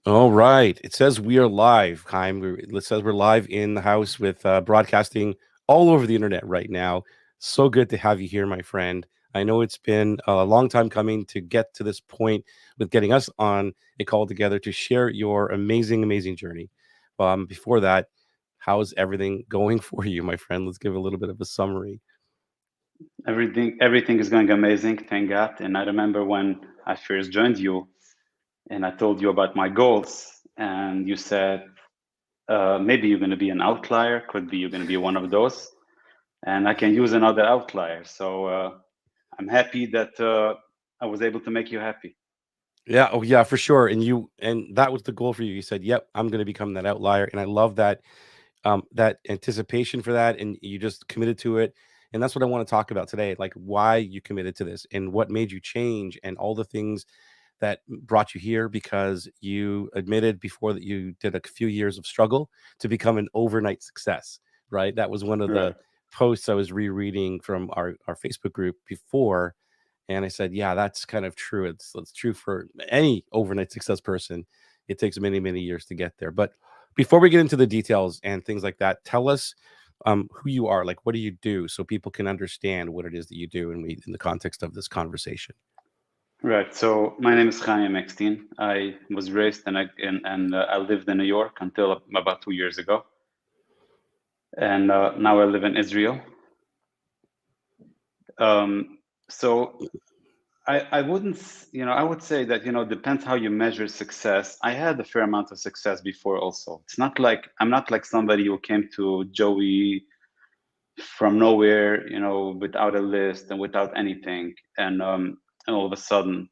All right. It says we are live, Chaim. It says we're live in the house with broadcasting all over the internet right now. So good to have you here, my friend. I know it's been a long time coming to get to this point with getting us on a call together to share your amazing, amazing journey. Before that, how's everything going for you, my friend? Let's give a little bit of a summary. Everything is going amazing, thank God. And I remember when I first joined you and I told you about my goals, and you said maybe you're going to be an outlier, could be you're going to be one of those, and I can use another outlier. So I'm happy that I was able to make you happy. Yeah, oh yeah, for sure. And that was the goal for you. You said, "Yep, I'm going to become that outlier." And I love that anticipation for that, and you just committed to it. And that's what I want to talk about today, like why you committed to this and what made you change and all the things that brought you here, because you admitted before that you did a few years of struggle to become an overnight success, right? That was one of Right. the posts I was rereading from our Facebook group before, and I said, yeah, that's kind of true. It's true for any overnight success person. It takes many, many years to get there. But before we get into the details and things like that, tell us who you are. Like, what do you do, so people can understand what it is that you do in the context of this conversation. Right. So my name is Chaim Ekstein. I was raised and I lived in New York until about 2 years ago, and now I live in Israel. Um, so I wouldn't, I would say that, depends how you measure success. I had a fair amount of success before also. It's not like I'm not like somebody who came to Joey from nowhere, without a list and without anything, and all of a sudden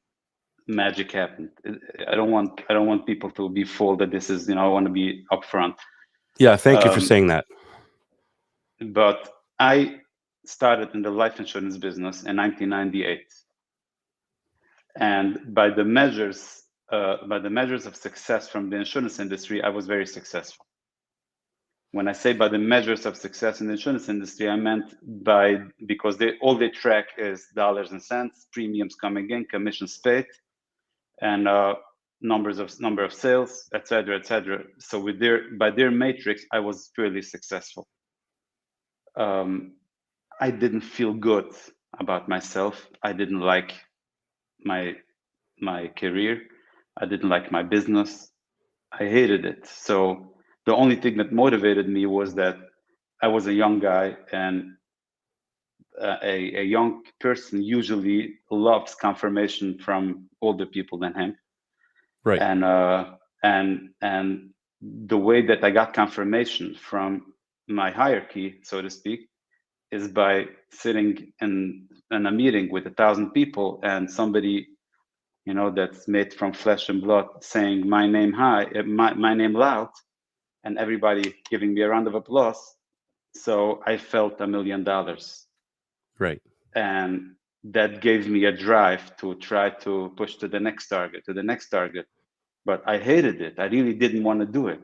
magic happened. I don't want people to be fooled that this is, I want to be upfront. Yeah, thank you for Um, saying that. but I started in the life insurance business in 1998, and by the measures of success from the insurance industry, I was very successful. When I say by the measures of success in the insurance industry, I meant by because all they track is dollars and cents, premiums coming in, commissions paid, and number of sales, etc., etc. So by their matrix, I was fairly successful. Um, I didn't feel good about myself. I didn't like my my career. I didn't like my business. I hated it. So the only thing that motivated me was that I was a young guy, and a young person usually loves confirmation from older people than him. Right. And the way that I got confirmation from my hierarchy, so to speak, is by sitting in a meeting with 1,000 people, and somebody, that's made from flesh and blood saying my name high, my name loud, and everybody giving me a round of applause. So I felt $1 million, Right. and that gave me a drive to try to push to the next target, to the next target. But I hated it. I really didn't want to do it.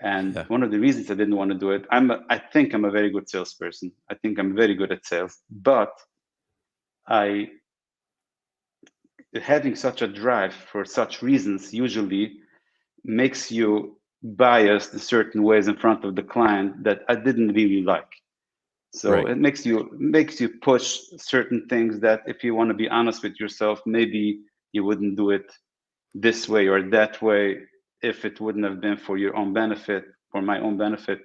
And Yeah. one of the reasons I didn't want to do it, I think I'm a very good salesperson. I think I'm very good at sales. But I having such a drive for such reasons usually makes you biased in certain ways in front of the client that I didn't really like. So Right. it makes you push certain things that, if you want to be honest with yourself, maybe you wouldn't do it this way or that way if it wouldn't have been for your own benefit, for my own benefit.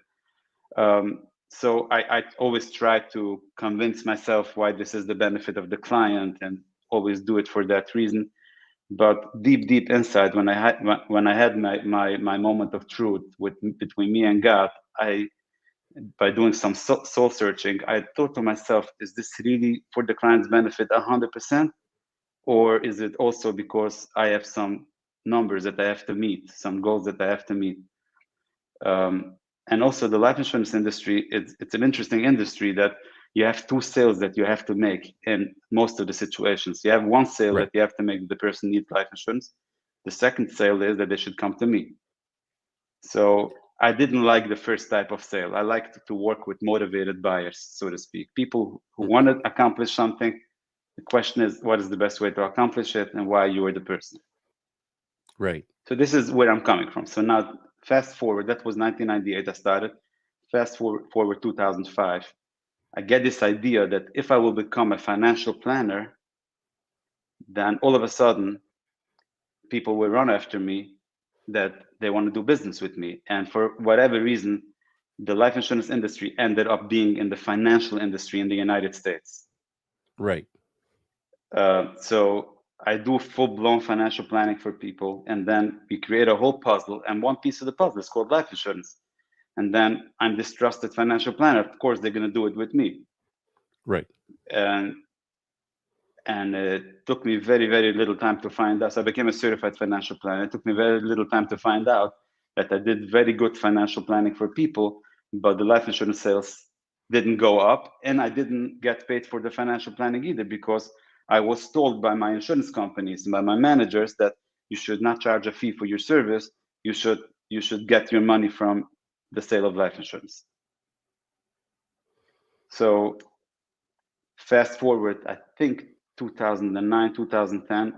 So I always try to convince myself why this is the benefit of the client, and always do it for that reason. But deep inside, when I had my moment of truth between me and God, I by doing some soul searching, I thought to myself, is this really for the client's benefit 100%? Or is it also because I have some numbers that I have to meet, some goals that I have to meet? And also, the life insurance industry, it's an interesting industry that you have two sales that you have to make in most of the situations. You have one sale Right. that you have to make that the person needs life insurance. The second sale is that they should come to me. So I didn't like the first type of sale. I liked to work with motivated buyers, so to speak, people who want to accomplish something. The question is, what is the best way to accomplish it, and why you are the person? Right. So this is where I'm coming from. So now, fast forward, that was 1998. I started. Fast forward 2005. I get this idea that if I will become a financial planner, then all of a sudden people will run after me that they want to do business with me. And for whatever reason, the life insurance industry ended up being in the financial industry in the United States. Right. So I do full-blown financial planning for people, and then we create a whole puzzle. And one piece of the puzzle is called life insurance. And then I'm this trusted financial planner. Of course, they're going to do it with me. Right. And it took me very, very little time to find out. So I became a certified financial planner. It took me very little time to find out that I did very good financial planning for people, but the life insurance sales didn't go up, and I didn't get paid for the financial planning either, because I was told by my insurance companies and by my managers that you should not charge a fee for your service. You should get your money from the sale of life insurance. So fast forward, I think 2009, 2010,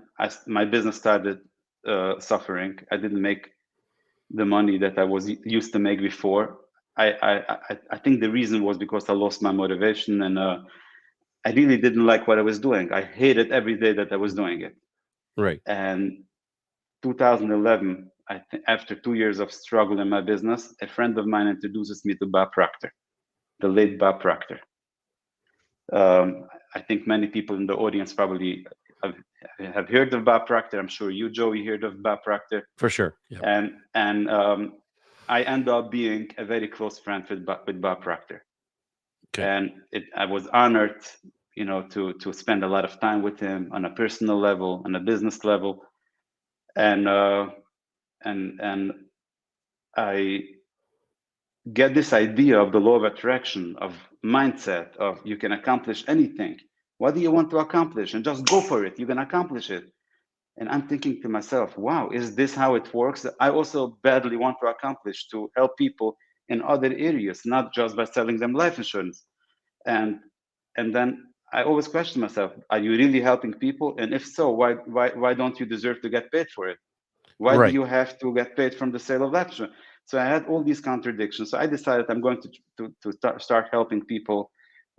my business started suffering. I didn't make the money that I was used to make before. I think the reason was because I lost my motivation, and I really didn't like what I was doing. I hated every day that I was doing it. Right. And 2011, after 2 years of struggle in my business, a friend of mine introduces me to Bob Proctor, the late Bob Proctor. I think many people in the audience probably have heard of Bob Proctor. I'm sure you, Joey, heard of Bob Proctor. For sure. Yeah. And I end up being a very close friend with Bob Proctor. Okay. And I was honored, to spend a lot of time with him on a personal level, on a business level, and I get this idea of the law of attraction, of mindset, of you can accomplish anything. What do you want to accomplish? And just go for it. You can accomplish it. And I'm thinking to myself, wow, is this how it works? I also badly want to accomplish to help people in other areas, not just by selling them life insurance. And and then I always question myself, are you really helping people? And if so, why don't you deserve to get paid for it? Why do Right. you have to get paid from the sale of life insurance? So I had all these contradictions. So I decided I'm going to start helping people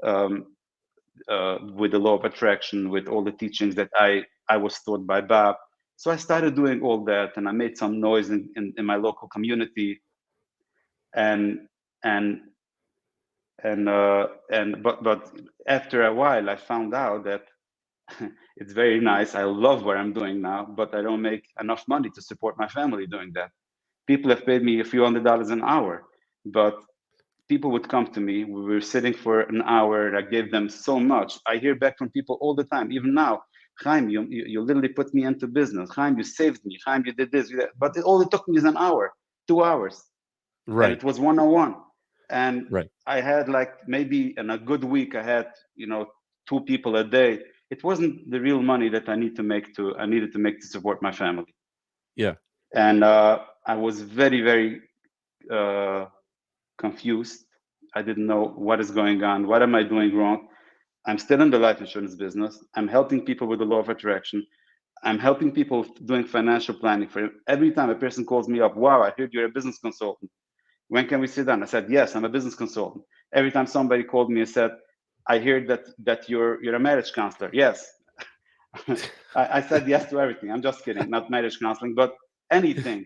with the law of attraction, with all the teachings that I was taught by Bob. So I started doing all that, and I made some noise in my local community, and and but after a while, I found out that it's very nice. I love what I'm doing now, but I don't make enough money to support my family doing that. People have paid me a few $100s an hour, but people would come to me. We were sitting for an hour. I gave them so much. I hear back from people all the time, even now. Chaim, you literally put me into business. Chaim, you saved me. Chaim, you did this. You did that. But all it took me is an hour, 2 hours, and Right. it was one-on-one. And Right. I had like maybe in a good week, I had 2 people a day. It wasn't the real money that I needed to make to support my family. Yeah. And I was very, very uh, confused. I didn't know what is going on. What am I doing wrong? I'm still in the life insurance business. I'm helping people with the law of attraction. I'm helping people doing financial planning. For every time a person calls me up, wow, I heard you're a business consultant. When can we sit down? I said, yes, I'm a business consultant. Every time somebody called me and said, I heard that you're a marriage counselor. Yes. I said yes to everything. I'm just kidding, not marriage counseling, but anything,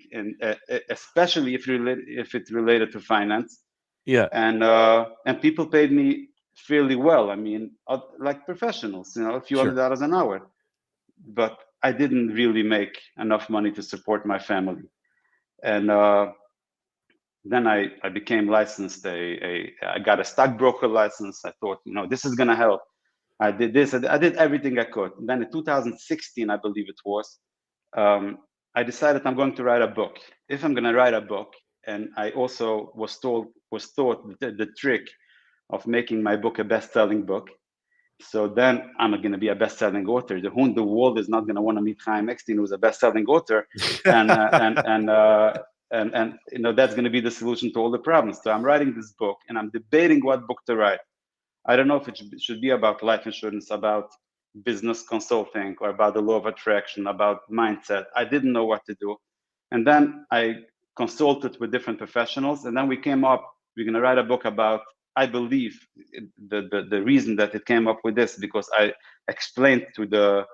especially if it's related to finance. Yeah. And people paid me fairly well. I mean, like professionals, a few Sure. $100s an hour. But I didn't really make enough money to support my family. And then I became licensed. I got a stockbroker license. I thought, this is gonna help. I did this. I did everything I could. Then in 2016, I believe it was, I decided I'm going to write a book. If I'm gonna write a book, and I also was taught the trick of making my book a best-selling book. So then I'm going to be a best-selling author. The who in the world is not going to want to meet Chaim Ekstein, who's a best-selling author, and that's going to be the solution to all the problems. So I'm writing this book, and I'm debating what book to write. I don't know if it should be about life insurance, about business consulting, or about the law of attraction, about mindset. I didn't know what to do. And then I consulted with different professionals, and then we came up, we're going to write a book about, I believe the reason that it came up with this, because I explained to the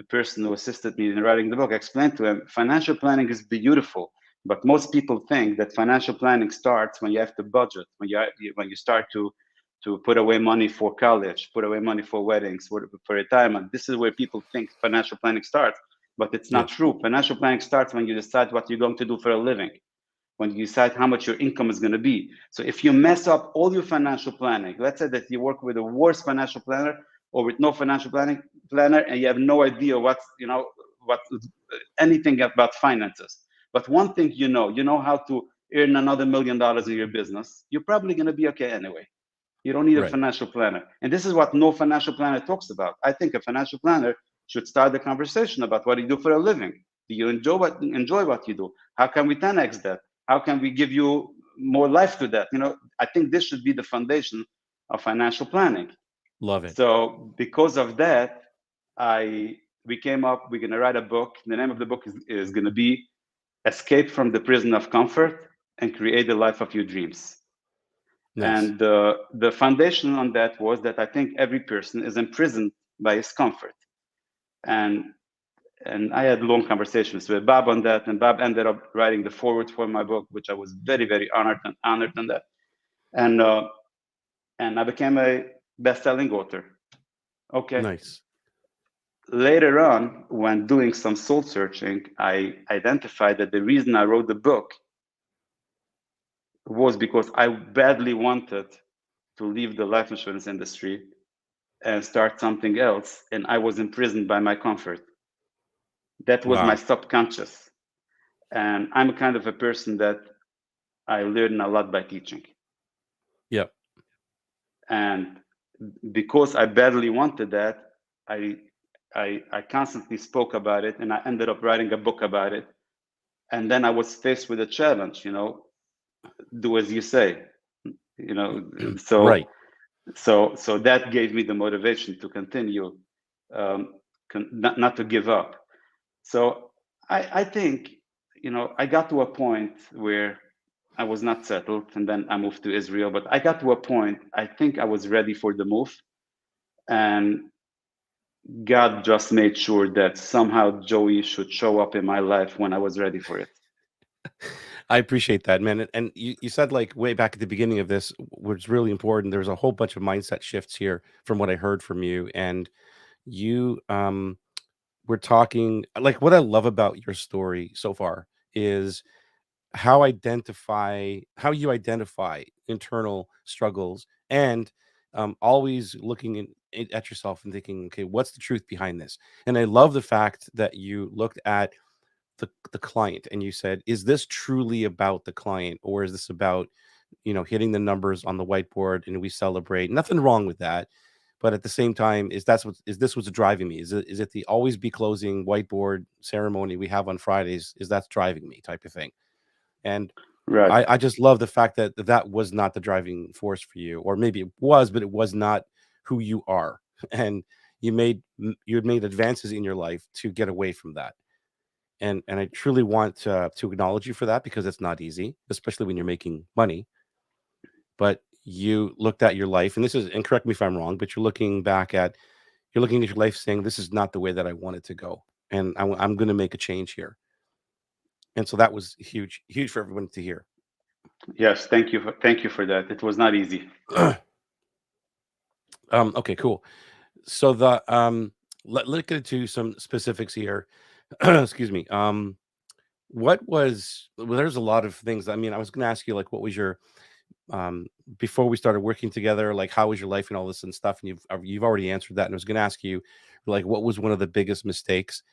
person who assisted me in writing the book, I explained to him, financial planning is beautiful, but most people think that financial planning starts when you have to budget, when you start to put away money for college, put away money for weddings, for retirement. This is where people think financial planning starts, but it's Yeah. not true. Financial planning starts when you decide what you're going to do for a living, when you decide how much your income is going to be. So if you mess up all your financial planning, let's say that you work with a worse financial planner or with no financial planner, and you have no idea what's, what anything about finances. But one thing you know how to earn another $1 million in your business, you're probably going to be okay anyway. You don't need a Right. financial planner. And this is what no financial planner talks about. I think a financial planner should start the conversation about what you do for a living. Do you enjoy what you do? How can we 10x that? How can we give you more life to that? I think this should be the foundation of financial planning. Love it. So because of that, I we came up, we're gonna write a book. The name of the book is gonna be Escape from the Prison of Comfort and Create the Life of Your Dreams. Nice. And the foundation on that was that I think every person is imprisoned by his comfort. And and I had long conversations with Bob on that, and Bob ended up writing the foreword for my book, which I was very, very honored on that. And and I became a best-selling author. Okay. Nice. Later on, when doing some soul searching, I identified that the reason I wrote the book was because I badly wanted to leave the life insurance industry and start something else, and I was imprisoned by my comfort. That was my Wow. subconscious. And I'm kind of a person that I learn a lot by teaching. Yep. And because I badly wanted that, I I constantly spoke about it, and I ended up writing a book about it. And then I was faced with a challenge, do as you say, you know. So Right. so that gave me the motivation to continue, not to give up. So I think, I got to a point where I was not settled, and then I moved to Israel. But I got to a point, I think I was ready for the move, and God just made sure that somehow Joey should show up in my life when I was ready for it. I appreciate that, man. And you said like way back at the beginning of this, was really important. There's a whole bunch of mindset shifts here from what I heard from you. And you were talking like what I love about your story so far is how you identify internal struggles and always looking at yourself and thinking, okay, what's the truth behind this? And I love the fact that you looked at the client and you said, is this truly about the client, or is this about hitting the numbers on the whiteboard and we celebrate? Nothing wrong with that, but at the same time, is this what's driving me? Is it the always be closing whiteboard ceremony we have on Fridays? Is that's driving me type of thing? And Right. I just love the fact that that was not the driving force for you, or maybe it was, but it was not who you are. And you had made advances in your life to get away from that. And I truly want to acknowledge you for that because it's not easy, especially when you're making money. But you looked at your life, and this is, and correct me if I'm wrong, but you're looking at your life saying, this is not the way that I want it to go, and I'm going to make a change here. And so that was huge, huge for everyone to hear. Yes. Thank you for that. It was not easy. Okay, cool. So let's get into some specifics here. Excuse me. There's a lot of things. I mean, I was going to ask you like, what was your um before we started working together, like how was your life and all this and stuff, and you've already answered that. And I was going to ask you like, what was one of the biggest mistakes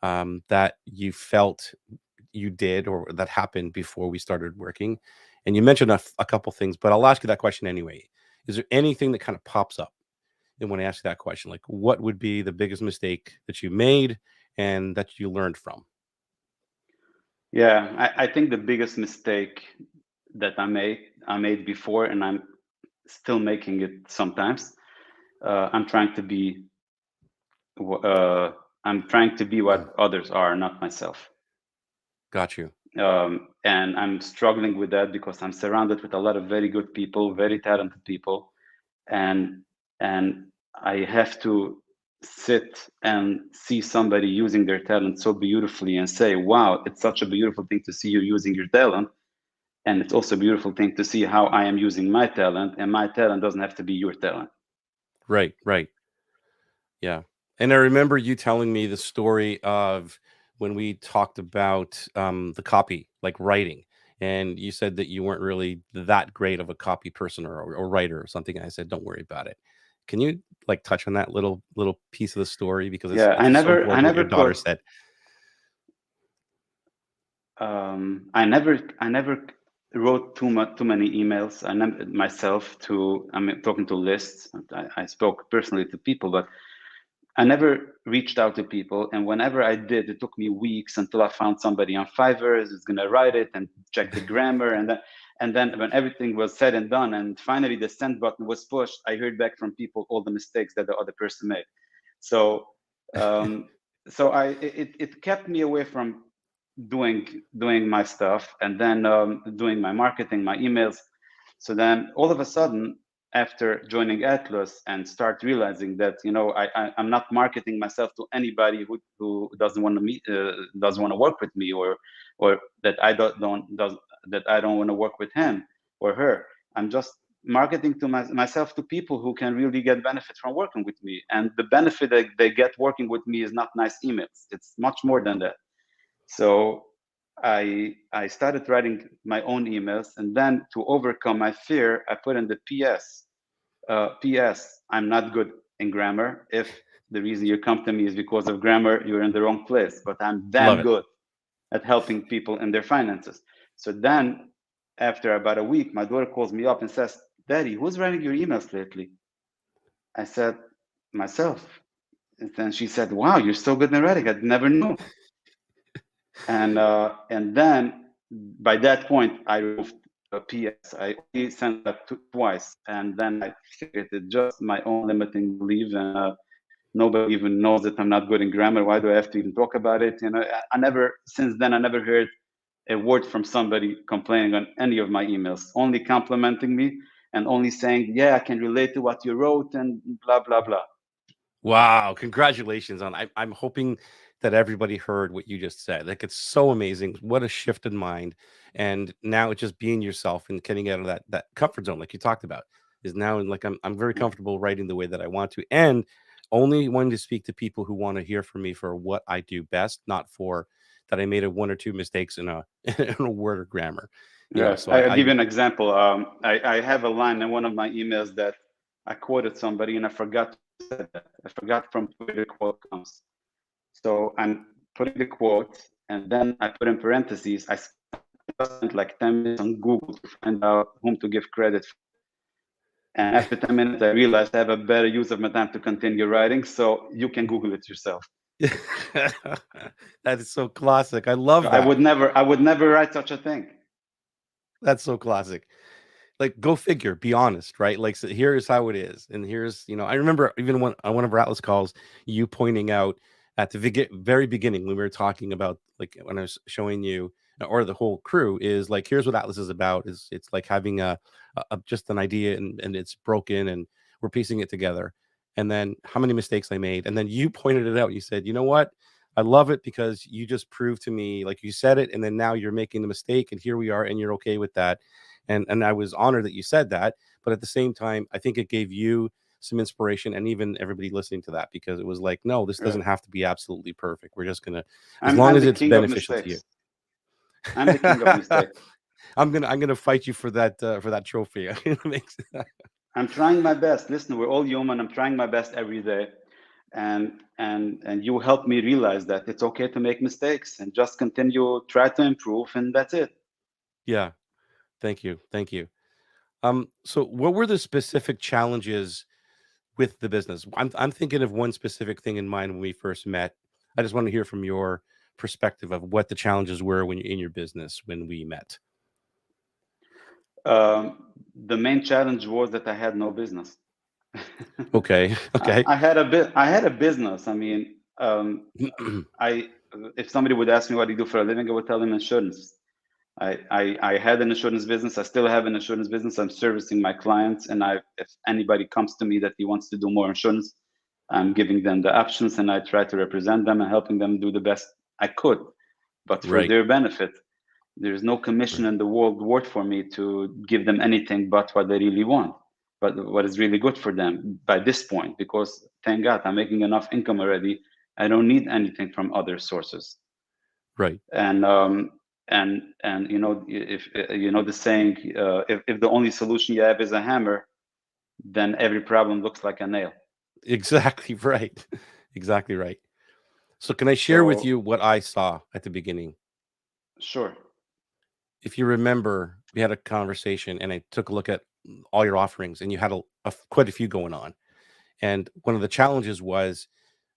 that you felt you did or that happened before we started working? And you mentioned a couple things, but I'll ask you that question anyway. Is there anything that kind of pops up and when I ask you that question, like what would be the biggest mistake that you made and that you learned from? Yeah, I think the biggest mistake that I made before, and I'm still making it sometimes. I'm trying to be, uh, I'm trying to be what others are, not myself. Got you. And I'm struggling with that because I'm surrounded with a lot of very good people, very talented people, and and I have to sit and see somebody using their talent so beautifully and say, "Wow, it's such a beautiful thing to see you using your talent." And it's also a beautiful thing to see how I am using my talent, and my talent doesn't have to be your talent. Right, right. Yeah. And I remember you telling me the story of when we talked about the copy, like writing. And you said that you weren't really that great of a copy person or writer or something. And I said, don't worry about it. Can you like touch on that little piece of the story? Because Yeah, it's just so I important what never your daughter put said. I never wrote too many emails. I never myself to I mean talking to lists. I spoke personally to people, but I never reached out to people. And whenever I did, it took me weeks until I found somebody on Fiverr who's gonna write it and check the grammar. And then when everything was said and done, and finally the send button was pushed, I heard back from people all the mistakes that the other person made. So um, it kept me away from doing my stuff, and then doing my marketing, my emails. So then all of a sudden, after joining Atlas and start realizing that I'm not marketing myself to anybody who doesn't want to meet doesn't want to work with me, or that I don't does that I don't want to work with him or her. I'm just marketing to myself to people who can really get benefit from working with me, and the benefit that they get working with me is not nice emails. It's much more than that. So I started writing my own emails, and then to overcome my fear, I put in the PS. PS. I'm not good in grammar. If the reason you come to me is because of grammar, you're in the wrong place. But I'm Love damn it. good at helping people in their finances. So then, after about a week, my daughter calls me up and says, "Daddy, who's writing your emails lately?" I said, "Myself." And then she said, "Wow, you're so good in writing. I'd never knew." And then by that point I removed PS. I only sent that twice, and then I figured it's just my own limiting belief, and nobody even knows that I'm not good in grammar. Why do I have to even talk about it? I never, since then, I never heard a word from somebody complaining on any of my emails, only complimenting me and only saying, "Yeah, I can relate to what you wrote," and blah blah blah. Wow, congratulations on I'm hoping that everybody heard what you just said. Like it's so amazing. What a shift in mind. And now it's just being yourself and getting out of that comfort zone, like you talked about, is now like I'm very Yeah. comfortable writing the way that I want to, and only wanting to speak to people who want to hear from me for what I do best, not for that I made a one or two mistakes in a in a word or grammar. Yeah, So I'll give you an example. I have a line in one of my emails that I quoted somebody and I forgot who said that. I forgot from where the quote comes. So I'm putting the quote, and then I put in parentheses. I spent like 10 minutes on Google to find out whom to give credit for. And after 10 minutes, I realized I have a better use of my time to continue writing. So you can Google it yourself. that is so classic. I love that. I would never write such a thing. That's so classic. Like, go figure, be honest, right? Like, so here's how it is. And here's, I remember even when on one of our Atlas calls, you pointing out at the very beginning when we were talking about, like, when I was showing you, or the whole crew is like, here's what Atlas is about. Is it's like having just an idea and it's broken and we're piecing it together. And then how many mistakes I made. And then you pointed it out. You said, you know what? I love it because you just proved to me, like you said it, and then now you're making the mistake, and here we are, and you're okay with that. And I was honored that you said that, but at the same time, I think it gave you some inspiration and even everybody listening to that, because it was like, no, this Yeah. doesn't have to be absolutely perfect. We're just gonna, as long I'm as the it's king of beneficial to you. mistakes. I'm the king of mistakes. I'm gonna fight you for that trophy. I'm trying my best. Listen, we're all human. I'm trying my best every day. And you help me realize that it's okay to make mistakes and just continue, try to improve, and that's it. Yeah, thank you. So what were the specific challenges with the business? I'm thinking of one specific thing in mind when we first met. I just want to hear from your perspective of what the challenges were when you're in your business when we met. The main challenge was that I had no business. Okay. Okay. I had a business. I mean, I if somebody would ask me what do you do for a living, I would tell them insurance. I had an insurance business. I still have an insurance business. I'm servicing my clients, and if anybody comes to me that he wants to do more insurance, I'm giving them the options, and I try to represent them and helping them do the best I could, but for Right. their benefit. There's no commission Right. in the world for me to give them anything but what they really want, but what is really good for them by this point, because thank God I'm making enough income already. I don't need anything from other sources. Right. And if you know the saying, if the only solution you have is a hammer, then every problem looks like a nail. Exactly right. Exactly right. So can I share with So you what I saw at the beginning? sure. If you remember, we had a conversation and I took a look at all your offerings and you had quite a few going on. And one of the challenges was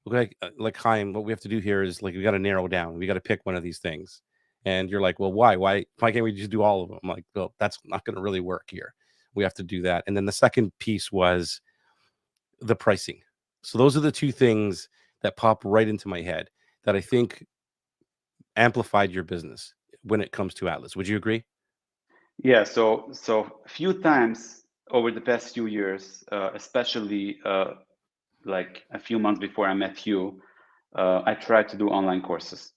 like Chaim, what we have to do here is like we got to narrow down. We got to pick one of these things. And you're like, well, why? Why can't we just do all of them? I'm like, well, that's not going to really work here. We have to do that. And then the second piece was the pricing. So those are the two things that pop right into my head that I think amplified your business when it comes to Atlas. Would you agree? Yeah, so a few times over the past few years, especially like a few months before I met you, I tried to do online courses,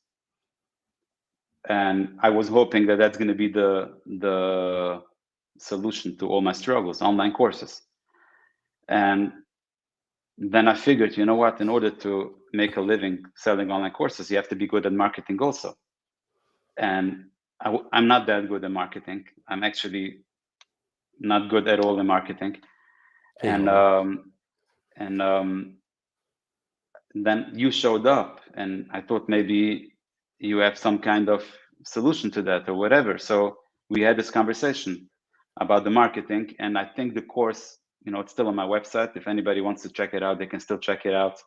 and I was hoping that that's going to be the solution to all my struggles, online courses. And then I figured, you know what? In order to make a living selling online courses, you have to be good at marketing also. And I'm not that good at marketing. I'm actually not good at all in marketing. Hey, And homie. and then you showed up, and I thought maybe you have some kind of solution to that or whatever. So we had this conversation about the marketing, and I think the course, it's still on my website. If anybody wants to check it out, they can still check it out.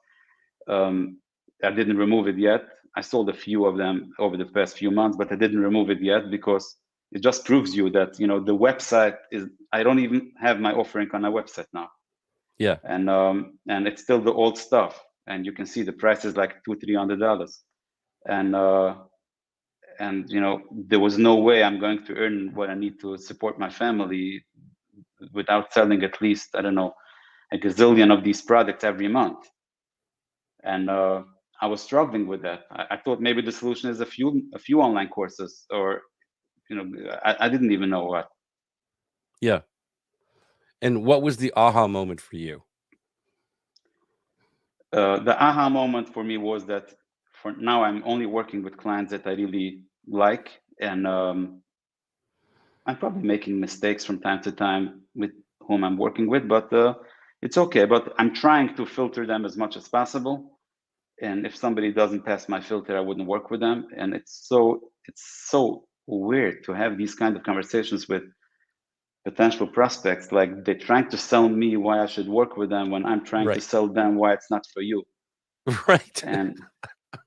um, I didn't remove it yet. I sold a few of them over the past few months, but I didn't remove it yet because it just proves you that the website is. I don't even have my offering on my website now, Yeah. and it's still the old stuff, and you can see the price is like $200-300, and there was no way I'm going to earn what I need to support my family without selling at least, I don't know, a gazillion of these products every month. And I was struggling with that. I thought maybe the solution is a few online courses, or I didn't even know what. Yeah. And what was the aha moment for you? The aha moment for me was that for now I'm only working with clients that I really like, and I'm probably making mistakes from time to time with whom I'm working with, but it's okay. But I'm trying to filter them as much as possible. And if somebody doesn't pass my filter, I wouldn't work with them. And it's so weird to have these kind of conversations with potential prospects. Like they're trying to sell me why I should work with them when I'm trying to Right. sell them why it's not for you. Right. And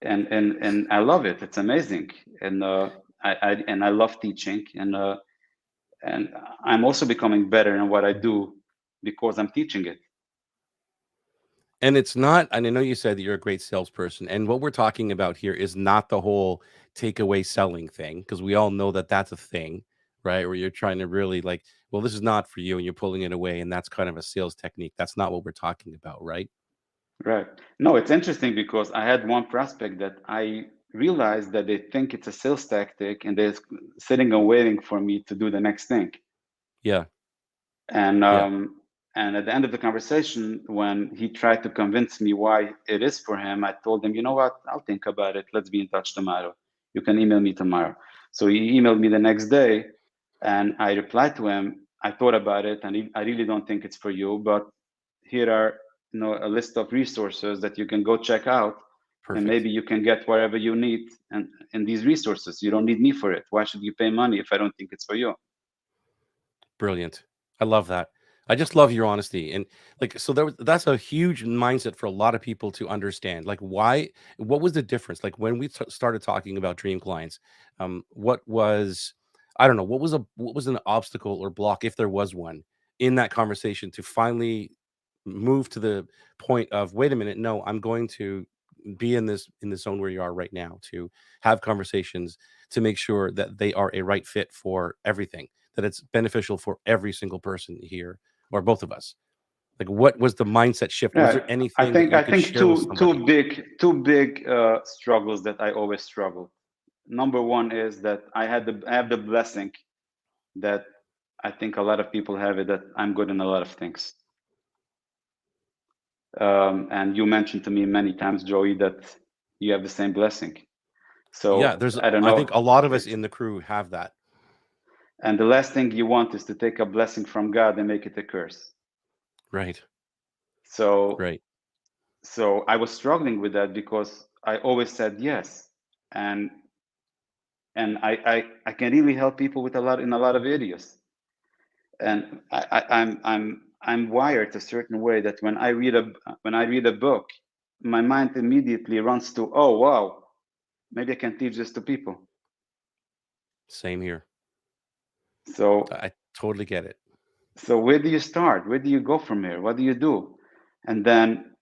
and I love it. It's amazing. And I love teaching. And I'm also becoming better in what I do because I'm teaching it. And it's not, and I know you said that you're a great salesperson. And what we're talking about here is not the whole takeaway selling thing, because we all know that that's a thing, right? Where you're trying to really like, well, this is not for you, and you're pulling it away. And that's kind of a sales technique. That's not what we're talking about, right? Right. No, it's interesting because I had one prospect that I realized that they think it's a sales tactic and they're sitting and waiting for me to do the next thing. Yeah. And Yeah. at the end of the conversation, when he tried to convince me why it is for him, I told him, you know what, I'll think about it. Let's be in touch tomorrow. You can email me tomorrow. So he emailed me the next day, and I replied to him, I thought about it, and I really don't think it's for you, but here are a list of resources that you can go check out, and Perfect. maybe you can get whatever you need and in these resources. You don't need me for it. Why should you pay money if I don't think it's for you? Brilliant. I love that. I just love your honesty. And like, so that's a huge mindset for a lot of people to understand. Like, why, what was the difference? Like, when we started talking about dream clients, what was, I don't know, what was an obstacle or block, if there was one, in that conversation to finally move to the point of, wait a minute, no, I'm going to be in the zone where you are right now, to have conversations, to make sure that they are a right fit for everything, that it's beneficial for every single person here or both of us. Like, what was the mindset shift? Was there Yeah, I anything that think you I could think share with somebody? two big struggles that I always struggled. Number one is that I have the blessing that I think a lot of people have it, that I'm good in a lot of things. And you mentioned to me many times, Joey, that you have the same blessing. Yeah, So I don't I think know. a lot of us It's in the crew have that. and the last thing you want is to take a blessing from God and make it a curse. Right. So Right. so I was struggling with that because I always said yes, and I can really help people with a lot in a lot of areas. And I'm wired a certain way that when I read a book, my mind immediately runs to, oh wow, maybe I can teach this to people. Same here. So I totally get it. so where do you start? Where do you go from here? What do you do? And then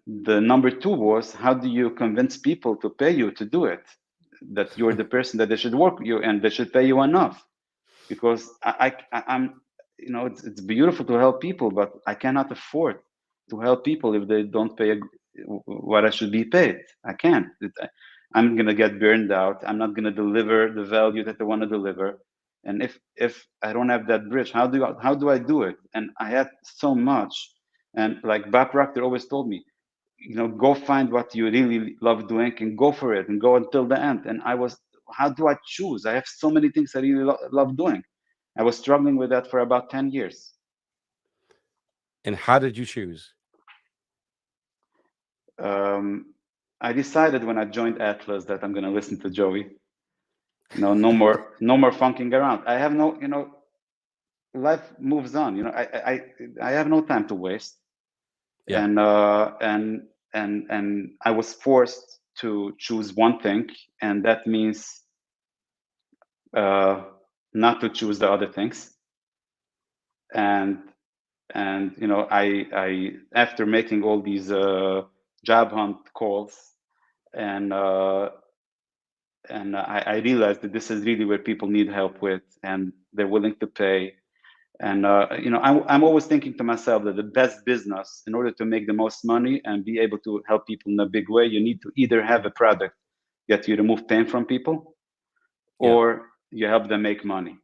the number two was, how do you convince people to pay you to do it? That you're the person that they should work with you and they should pay you enough. Because I'm, you know, it's beautiful to help people, but I cannot afford to help people if they don't pay what I should be paid. I can't. I'm gonna get burned out. I'm not gonna deliver the value that I want to deliver. And if I don't have that bridge, how do I do it? And I had so much. And like Bob Proctor always told me, you know, go find what you really love doing and go for it and go until the end. And I was, how do I choose? I have so many things I really love doing. I was struggling with that for about 10 years. And how did you choose? um, I decided when I joined Atlas that I'm going to listen to Joey. You know, no more funking around. I have no, you know, life moves on. You know, I have no time to waste. Yeah. And and I was forced to choose one thing, and that means uh, not to choose the other things. And you know, I after making all these job hunt calls, and I realized that this is really where people need help with, and they're willing to pay. And you know, I'm always thinking to myself that the best business, in order to make the most money and be able to help people in a big way, you need to either have a product that you remove pain from people, Yeah. or you help them make money.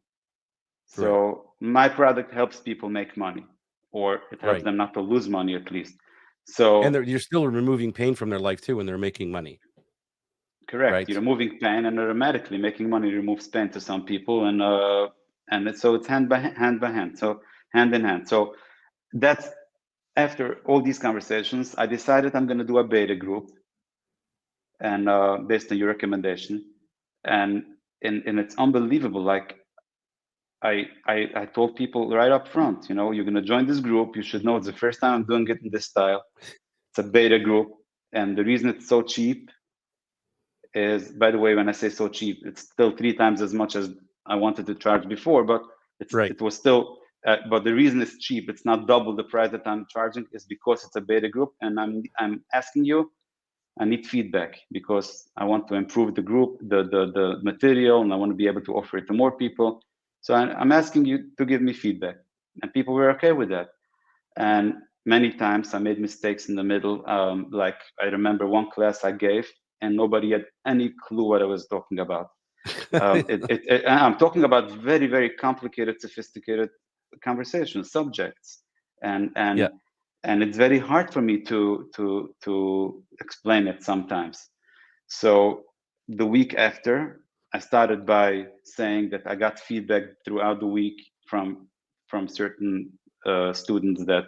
Right. So my product helps people make money, or it helps Right. them not to lose money at least. And So you're still removing pain from their life too when they're making money, correct, you're right? removing pain, and automatically making money removes pain to some people, and so it's hand by hand, so hand in hand. So that's after all these conversations, I decided I'm going to do a beta group, and based on your recommendation, and and it's unbelievable. Like I told people right up front, you know, you're going to join this group. You should know it's the first time I'm doing it in this style. It's a beta group. And the reason it's so cheap is, by the way, when I say so cheap, it's still 3 times as much as I wanted to charge before, but Right. it was still, but the reason it's cheap, it's not double the price that I'm charging, is because it's a beta group. And I'm asking you, I need feedback because I want to improve the group, the material, and I want to be able to offer it to more people. So I'm asking you to give me feedback, and people were okay with that. And many times I made mistakes in the middle. Like I remember one class I gave, and nobody had any clue what I was talking about. I'm talking about very, very complicated, sophisticated conversations, subjects, and Yeah. and and it's very hard for me to explain it sometimes. So the week after, I started by saying that I got feedback throughout the week from certain students that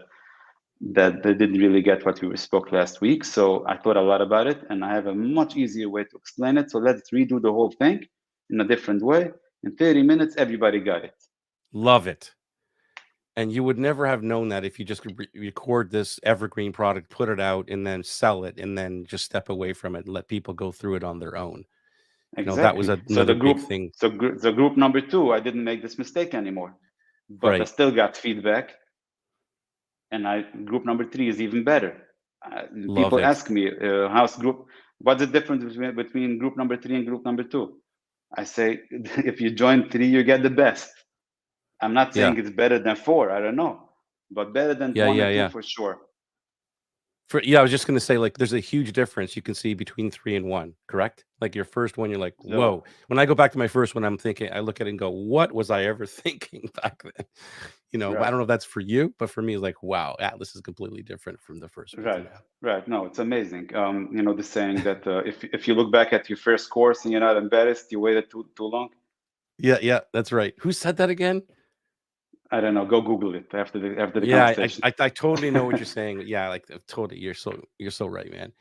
they didn't really get what we spoke last week. So I thought a lot about it, and I have a much easier way to explain it. So let's redo the whole thing in a different way. In 30 minutes, everybody got it. Love it. And you would never have known that if you just could record this evergreen product, put it out, and then sell it, and then just step away from it and let people go through it on their own. You know, that was Exactly. So another big thing. the group number two, I didn't make this mistake anymore, but I Right. still got feedback, and I group number three is even better. Love People it. ask me, how's group, what's the difference between group number 3 and group number 2? I say, if you join 3, you get the best. I'm not Yeah. saying it's better than 4, I don't know, but better than Yeah, 1 yeah, and 2 yeah. for sure. Yeah, I was just gonna say, like, there's a huge difference you can see between 3 and 1, correct? Like, your first one, you're like, "Whoa." So, When I go back to my first one, I'm thinking I look at it and go, "What was I ever thinking back then?" But I right, don't know if that's for you, but for me, it's like, "Wow, Atlas is completely different from the first one to right, now." right. No, it's amazing. The saying that if you look back at your first course and you're not embarrassed, you waited too long. Yeah, yeah, that's right. Who said that again? I don't know. Go Google it after the Yeah, I conversation. I I totally know what you're saying. Yeah, like, totally, you're so right, man.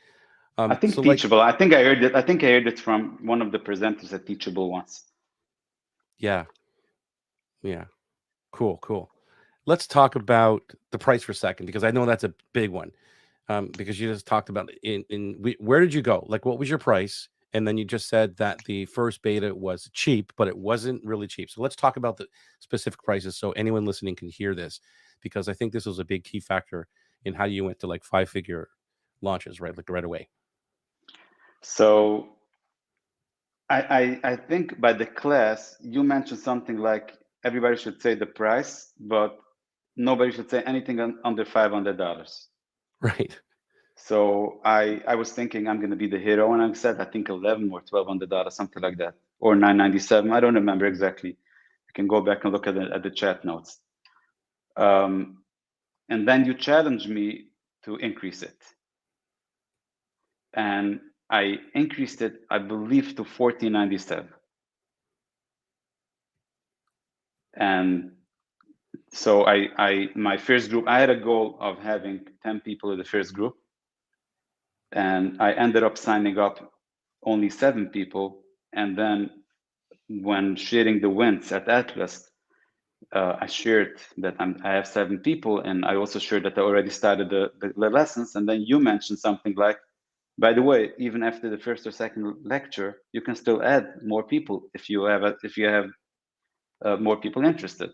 I think So, like Teachable. I think I heard it. I think I heard it from one of the presenters at Teachable once. yeah, yeah. Cool, cool. Let's talk about the price for a second because I know that's a big one. Because you just talked about where did you go? Like, what was your price? And then you just said that the first beta was cheap, but it wasn't really cheap. So let's talk about the specific prices so anyone listening can hear this, because I think this was a big key factor in how you went to like 5-figure launches, right? Like right away. So I think by the class you mentioned something like everybody should say the price, but nobody should say anything under $500. Right. So I was thinking I'm gonna be the hero, and I said I think 11 or $1,200, something like that, or 997. I don't remember exactly. You can go back and look at the chat notes. Um, and then you challenged me to increase it, and I increased it, I believe, to 1497. And so my first group, I had a goal of having 10 people in the first group, and I ended up signing up only 7 people. And then when sharing the wins at Atlas, I shared that I have 7 people, and I also shared that I already started the lessons. And then you mentioned something like, by the way, even after the first or second lecture, you can still add more people if you have more people interested.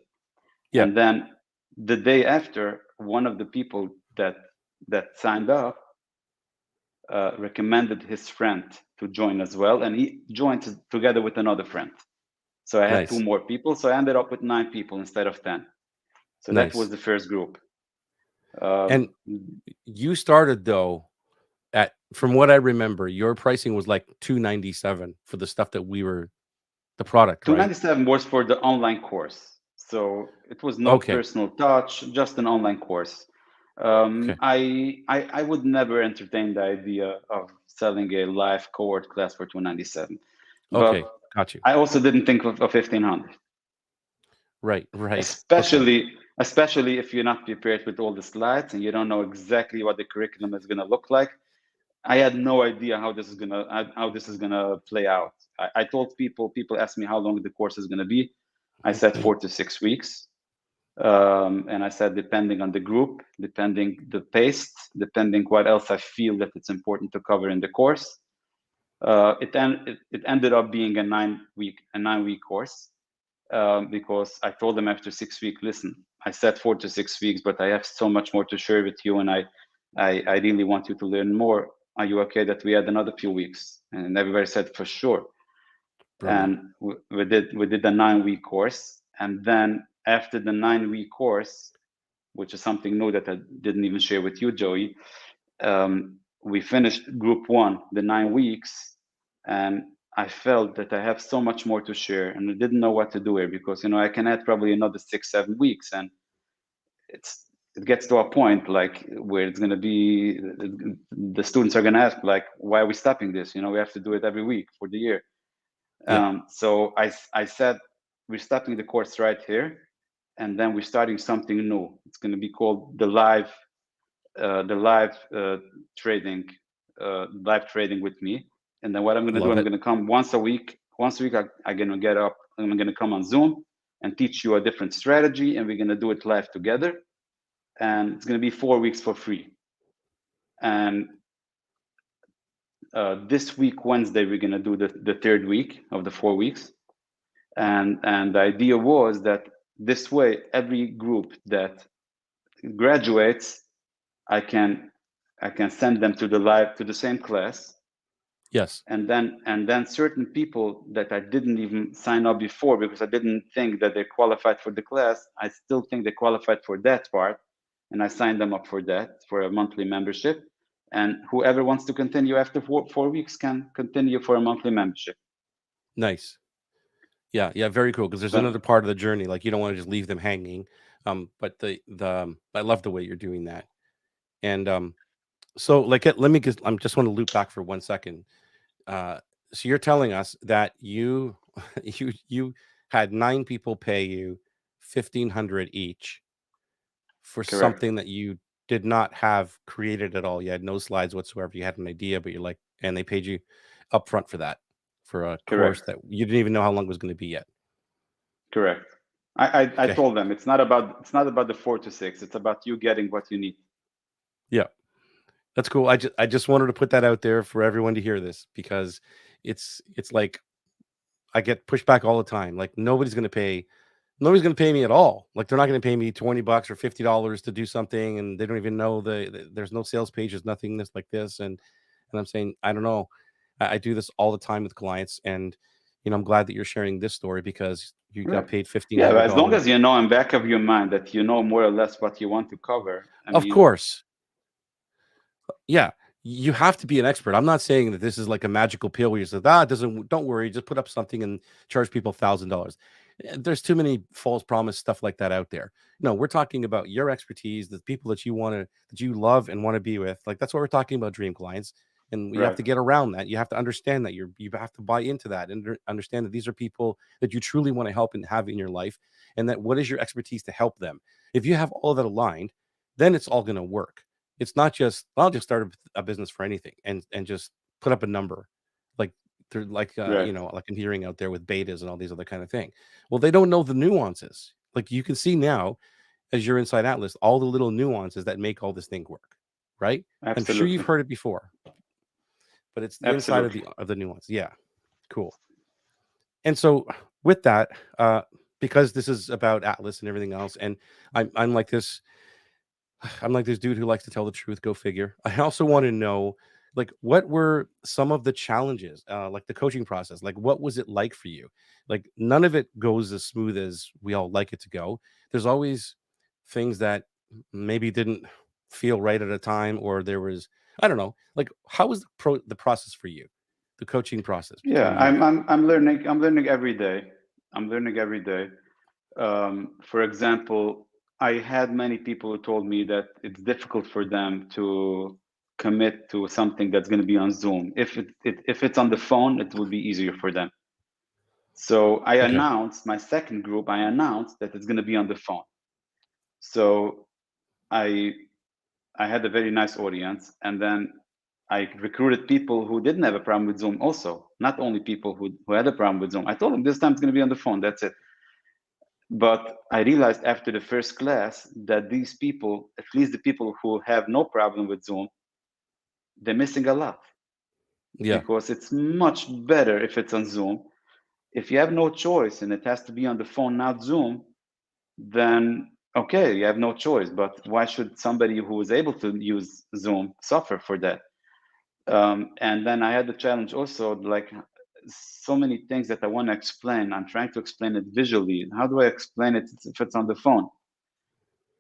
Yeah. And then the day after, one of the people that signed up recommended his friend to join as well, and he joined together with another friend. So I had 2 Nice. more people, so I ended up with 9 people instead of 10. So that was Nice. the first group. And Um, you started though at, from what I remember, your pricing was like 297 for the stuff that we were the product, right? 297 was for the online course. So it was no Okay. personal touch, just an online course. Okay. I would never entertain the idea of selling a live cohort class for 297, but Okay. Got you. I also didn't think of 1500, Right. Right. Okay. especially if you're not prepared with all the slides and you don't know exactly what the curriculum is going to look like. I had no idea how this is gonna play out. I told people asked me how long the course is gonna be. I said 4 to 6 weeks, and I said depending on the group, depending the pace, depending what else I feel that it's important to cover in the course. It ended up being a 9-week course, because I told them after 6 weeks, listen, I said 4 to 6 weeks, but I have so much more to share with you, and I really want you to learn more. Are you okay that we add another few weeks? And everybody said for sure. Brilliant. And we did a 9-week course, and then after the 9-week course, which is something new that I didn't even share with you, Joey, we finished group 1, the 9 weeks, and I felt that I have so much more to share, and I didn't know what to do here because I can add probably another 6-7 weeks, and it gets to a point like where it's going to be the students are going to ask like, why are we stopping this? We have to do it every week for the year. Yeah. So I said we're stopping the course right here, and then we're starting something new. It's going to be called the live trading, live trading with me. And then what I'm going to do, Love I'm it. going to come once a week. Once a week, I'm going to get up. I'm going to come on Zoom and teach you a different strategy, and we're going to do it live together. And it's going to be 4 weeks for free. And this week, Wednesday, we're going to do the third week of the 4 weeks. And the idea was that this way, every group that graduates, I can I can send them to the same class, Yes. and then certain people that I didn't even sign up before because I didn't think that they qualified for the class, I still think they qualified for that part, and I signed them up for that, for a monthly membership. And whoever wants to continue after 4 weeks can continue for a monthly membership. Nice. Yeah, yeah, very cool. Because there's So another part of the journey, like, you don't wanna just leave them hanging, but I love the way you're doing that, and, so, like, let me just I'm just wanna loop back for 1 second. Uh, so you're telling us that you you had 9 people pay you 1,500 each for correct, something that you did not have created at all. You had no slides whatsoever. You had an idea, but you're like, and they paid you upfront for that, for a course correct, that you didn't even know how long it was gonna be yet. correct. I Okay. told them it's not about the 4 to 6. It's about you getting what you need. Yeah. That's cool. I just wanted to put that out there for everyone to hear this because it's like I get pushback all the time. Like nobody's gonna pay me at all. Like they're not gonna pay me 20 bucks or $50 to do something, and they don't even know there's no sales pages, nothing this like this. And I'm saying, I don't know. I do this all the time with clients, and I'm glad that you're sharing this story because you got Right. paid fifteen Yeah, but hundred as long dollars. as you know in back of your mind that you know more or less what you want to cover, I Of mean, course. Yeah, you have to be an expert. I'm not saying that this is like a magical pill where you say, "Ah, it doesn't don't worry, just put up something and charge people $1,000." There's too many false promise stuff like that out there. No, we're talking about your expertise, the people that you love and want to be with. Like that's what we're talking about, dream clients. And you have right, to get around that. You have to understand that you have to buy into that and understand that these are people that you truly want to help and have in your life, and that what is your expertise to help them. If you have all of that aligned, then it's all going to work. It's not just, I'll just start a business for anything and just put up a number. Like they're like right. like I'm hearing out there with betas and all these other kind of thing. Well, they don't know the nuances. Like you can see now as you're inside Atlas, all the little nuances that make all this thing work, right? I'm sure you've Absolutely, heard it before, but it's the inside of absolutely. the nuance. Yeah. Cool. And so with that, because this is about Atlas and everything else, and I'm like this I'm like this dude who likes to tell the truth, go figure. I also want to know, like, what were some of the challenges, like the coaching process? Like, what was it like for you? Like, none of it goes as smooth as we all like it to go. There's always things that maybe didn't feel right at a time, or there was, I don't know, like, how was the process for you? The coaching process Yeah, between you and I'm that. I'm I'm learning. I'm learning every day. I'm learning every day. For example, I had many people who told me that it's difficult for them to commit to something that's going to be on Zoom. If it's on the phone, it will be easier for them. So I Okay. announced my second group. I announced that it's going to be on the phone. So I I had a very nice audience, and then I recruited people who didn't have a problem with Zoom also, not only people who had a problem with Zoom. I told them this time it's going to be on the phone, that's it. But I realized after the first class that these people, at least the people who have no problem with Zoom, they're missing a lot Yeah. because it's much better if it's on Zoom. If you have no choice and it has to be on the phone, not Zoom, then okay, you have no choice. But why should somebody who is able to use Zoom suffer for that? And then I had the challenge also, like so many things that I want to explain. I'm trying to explain it visually. How do I explain it if it's on the phone?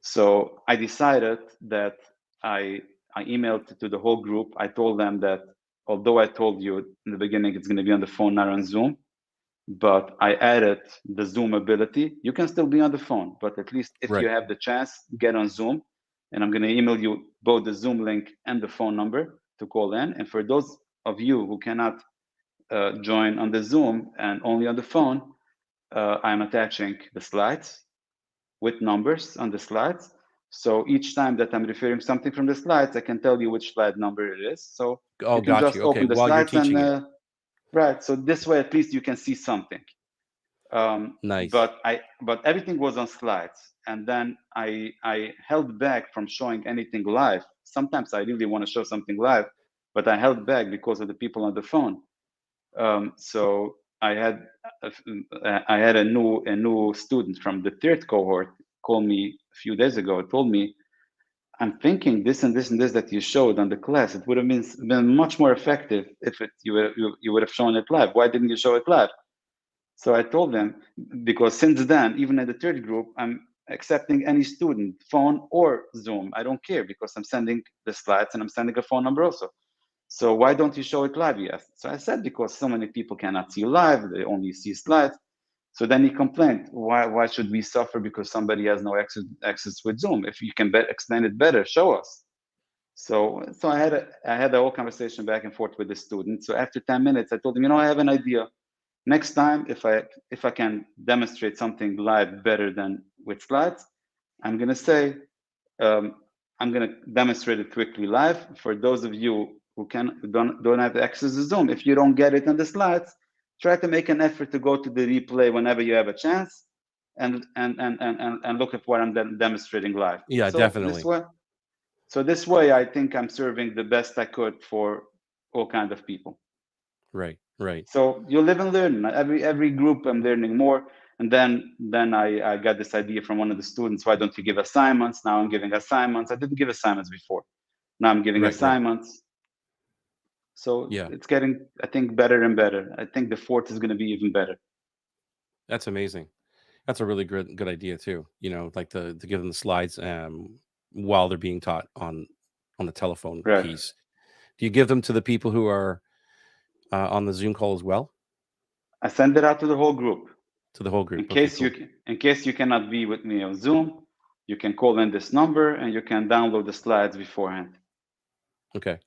So I decided that I I emailed to the whole group. I told them that although I told you in the beginning it's going to be on the phone, not on Zoom, but I added the Zoom ability. You can still be on the phone, but at least if you Right. have the chance, get on Zoom. And I'm going to email you both the Zoom link and the phone number to call in. And for those of you who cannot join on the Zoom and only on the phone, I'm attaching the slides with numbers on the slides. So each time that I'm referring something from the slides, I can tell you which slide number it is. So Oh, you can got just you. Okay. open the While you're slides and teaching it. right. So this way, at least you can see something. Nice. But everything was on slides, and then I held back from showing anything live. Sometimes I really want to show something live, but I held back because of the people on the phone. So I had a new student from the third cohort call me a few days ago. Told me I'm thinking this and this and this that you showed on the class, it would have been much more effective if you would have shown it live. Why didn't you show it live? So I told them, because since then, even in the third group, I'm accepting any student, phone or Zoom. I don't care, because I'm sending the slides and I'm sending a phone number also. So why don't you show it live? He asked. So I said, because so many people cannot see live, they only see slides. So then he complained, why should we suffer because somebody has no access with Zoom? If you can explain it better, show us. So I had a whole conversation back and forth with the student. So after 10 minutes, I told him, I have an idea. Next time, if I can demonstrate something live better than with slides, I'm gonna say, um, I'm gonna demonstrate it quickly live. For those of you who don't have access to Zoom, if you don't get it on the slides, try to make an effort to go to the replay whenever you have a chance, and look at what I'm demonstrating live. Yeah, definitely. So this way, I think I'm serving the best I could for all kinds of people. Right, right. So you live and learn. Every group I'm learning more. And then I got this idea from one of the students. Why don't you give assignments? Now I'm giving assignments. I didn't give assignments before. Now I'm giving Right, right. assignments. So Yeah. it's getting, I think, better and better. I think the fourth is going to be even better. That's amazing. That's a really good idea too. Like to give them the slides while they're being taught on the telephone Right. piece. Do you give them to the people who are on the Zoom call as well? I send it out to the whole group. To the whole In group. Okay, case you cool. in case you cannot be with me on Zoom, you can call in this number and you can download the slides beforehand. Okay.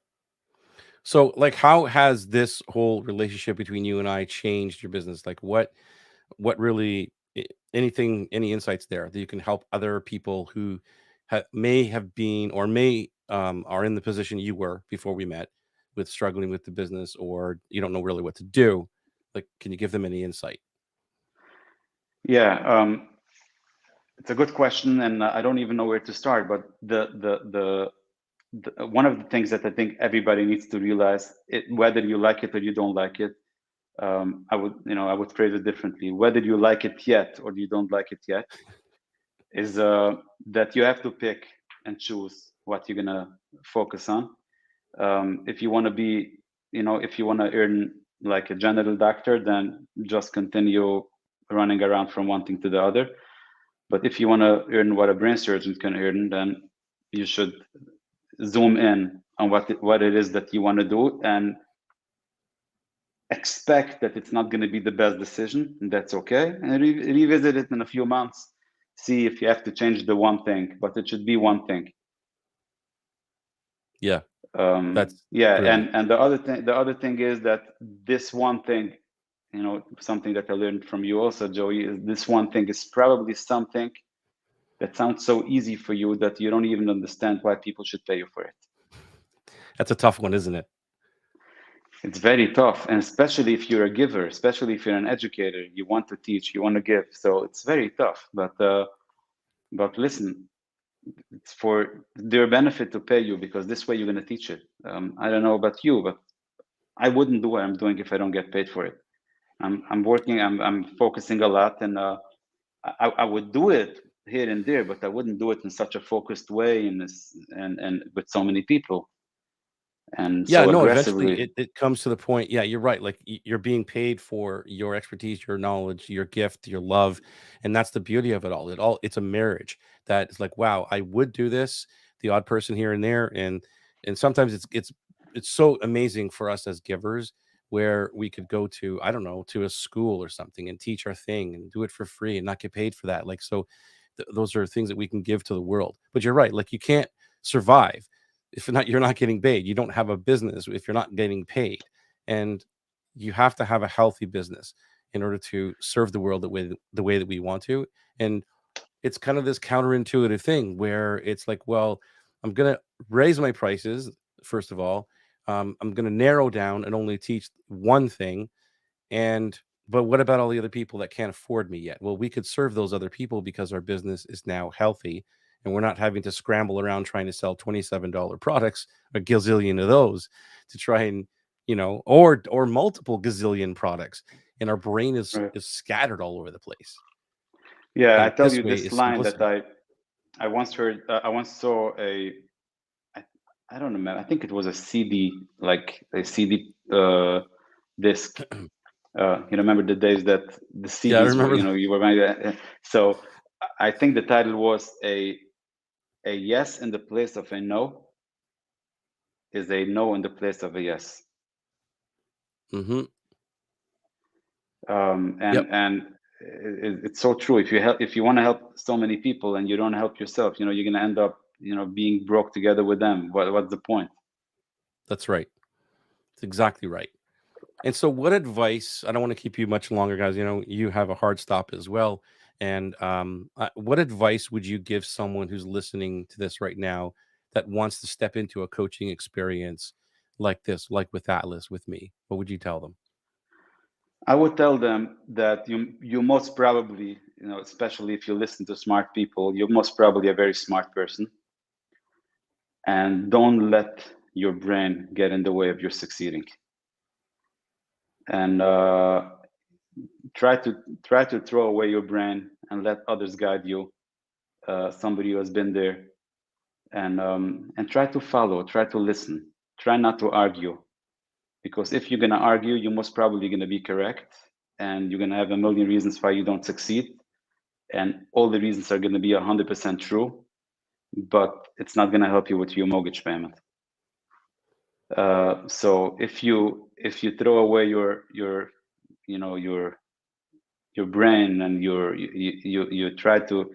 So, like, how has this whole relationship between you and I changed your business? Like, what really anything, any insights there that you can help other people who may have been or may are in the position you were before we met, with struggling with the business, or you don't know really what to do? Like, can you give them any insight? Yeah, it's a good question, and I don't even know where to start. But one of the things that I think everybody needs to realize, whether you like it or you don't like it, I would phrase it differently. Whether you like it yet or you don't like it yet, is that you have to pick and choose what you're gonna focus on. If you want to be, if you want to earn like a general doctor, then just continue running around from one thing to the other. But if you want to earn what a brain surgeon can earn, then you should zoom in on what it is that you want to do, and expect that it's not going to be the best decision, and that's okay. And revisit it in a few months, see if you have to change the one thing, but it should be one thing. Yeah, that's Yeah, brilliant. and the other thing is that this one thing, something that I learned from you also, Joey, is this one thing is probably something that sounds so easy for you that you don't even understand why people should pay you for it. That's a tough one, isn't it? It's very tough, and especially if you're a giver, especially if you're an educator, you want to teach, you want to give. So it's very tough. But listen, it's for their benefit to pay you, because this way you're going to teach it. I don't know about you, but I wouldn't do what I'm doing if I don't get paid for it. I'm working. I'm focusing a lot, and I would do it here and there, but I wouldn't do it in such a focused way, and with so many people and Yeah, so no, eventually aggressively. it comes to the point. Yeah, you're right. Like you're being paid for your expertise, your knowledge, your gift, your love. And that's the beauty of it all. It's a marriage that is like, wow, I would do this, the odd person here and there. And sometimes it's so amazing for us as givers, where we could go to, I don't know, to a school or something and teach our thing and do it for free and not get paid for that. Like, so those are things that we can give to the world. But you're right, like you can't survive if you're not getting paid. You don't have a business if you're not getting paid. And you have to have a healthy business in order to serve the world the way that we want to. And it's kind of this counterintuitive thing where it's like, well, I'm going to raise my prices first of all. I'm going to narrow down and only teach one thing. And but what about all the other people that can't afford me yet? Well, we could serve those other people because our business is now healthy and we're not having to scramble around trying to sell $27 products, a gazillion of those, to try and, or multiple gazillion products. And our brain is Right. is scattered all over the place. Yeah, I And tell this you way this is line that simplicity. I once saw I, I don't remember. I think it was a CD, like a CD disc. You remember the days that the Yeah, I CDs were, remember. you were buying that. So I think the title was a yes in the place of a no is a no in the place of a yes. Hmm. And Yep, it's so true. If you want to help so many people and you don't help yourself, you're going to end up, being broke together with them. What's the point? that's right. It's exactly right. And so, what advice? I don't want to keep you much longer, guys. You have a hard stop as well. And what advice would you give someone who's listening to this right now that wants to step into a coaching experience like this, like with Atlas, with me? What would you tell them? I would tell them that you most probably, especially if you listen to smart people, you're most probably a very smart person, and don't let your brain get in the way of your succeeding. And try to throw away your brain and let others guide you. Somebody who has been there, and try to follow, try to listen, try not to argue, because if you're gonna argue, you're most probably gonna be correct, and you're gonna have a million reasons why you don't succeed, and all the reasons are gonna be 100% true, but it's not gonna help you with your mortgage payment. So if you throw away your you know your brain and you try to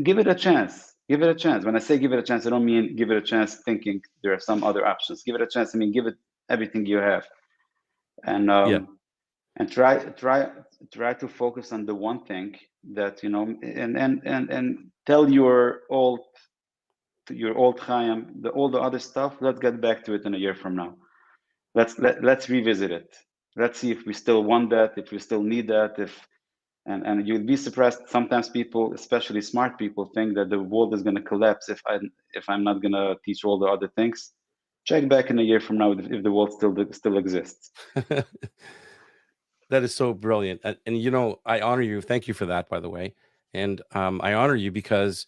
give it a chance, give it a chance. When I say give it a chance, I don't mean give it a chance thinking there are some other options. Give it a chance, I mean give it everything you have, and Yeah. try to focus on the one thing that and tell your old Chaim, all the other stuff, let's get back to it in a year from now. Let's revisit it. Let's see if we still want that, if we still need that, if and you'd be surprised. Sometimes people, especially smart people, think that the world is going to collapse if I'm not going to teach all the other things. Check back in a year from now if the world still exists. That is so brilliant. And I honor you. Thank you for that, by the way. And I honor you because